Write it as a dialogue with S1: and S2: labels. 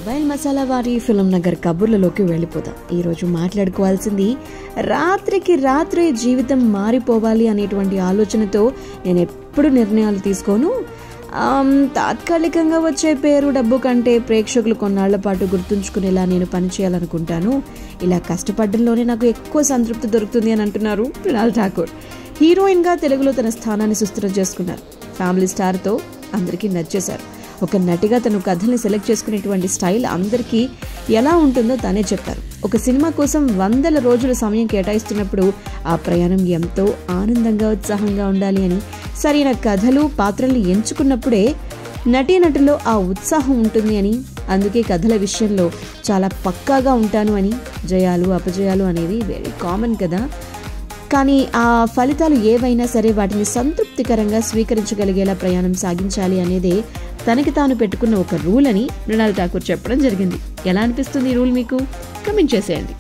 S1: Mobile masala వారి film Nagar కబుర్లలోకి వెళ్ళిపోతాం. ఈరోజు మాట్లాడుకోవాల్సింది రాత్రికి రాత్రే జీవితం మారిపోవాలి అనేటువంటి ఆలోచనతో నేను ఎప్పుడు నిర్ణయాలు తీసుకోను. తాత్కాలికంగా వచ్చే పేరు డబ్బు కంటే ప్రేక్షకులు కొన్నాళ్ల పాటు గుర్తుంచుకునేలా నేను పనిచేయాలనుకుంటాను. ఇలా కష్టపడడంలోనే నాకు ఎక్కువ సంతృప్తి దొరుకుతుంది అని అంటున్నారు మృణాల్ ఠాకూర్. హీరోయిన్గా తెలుగులో తన స్థానాన్ని సుస్థిరం చేసుకున్నారు. ఫ్యామిలీ స్టార్తో అందరికీ నచ్చేశారు. ఒక నటిగా తను కథల్ని సెలెక్ట్ చేసుకునేటువంటి స్టైల్ అందరికీ ఎలా ఉంటుందో తానే చెప్పారు. ఒక సినిమా కోసం 100 రోజుల సమయం కేటాయిస్తున్నప్పుడు ఆ ప్రయాణం ఎంతో ఆనందంగా ఉత్సాహంగా ఉండాలి అని, సరైన కథలు పాత్రల్ని ఎంచుకున్నప్పుడే నటీనటుల్లో ఆ ఉత్సాహం ఉంటుంది అని, అందుకే కథల విషయంలో చాలా పక్కాగా ఉంటాను అని. జయాలు అపజయాలు అనేవి వెరీ కామన్ కదా, కానీ ఆ ఫలితాలు ఏవైనా సరే వాటిని సంతృప్తికరంగా స్వీకరించగలిగేలా ప్రయాణం సాగించాలి అనేదే తనకి తాను పెట్టుకున్న ఒక రూల్ అని మృణాల్ ఠాకూర్ చెప్పడం జరిగింది. ఎలా అనిపిస్తుంది ఈ రూల్ మీకు? కమెంట్ చేసేయండి.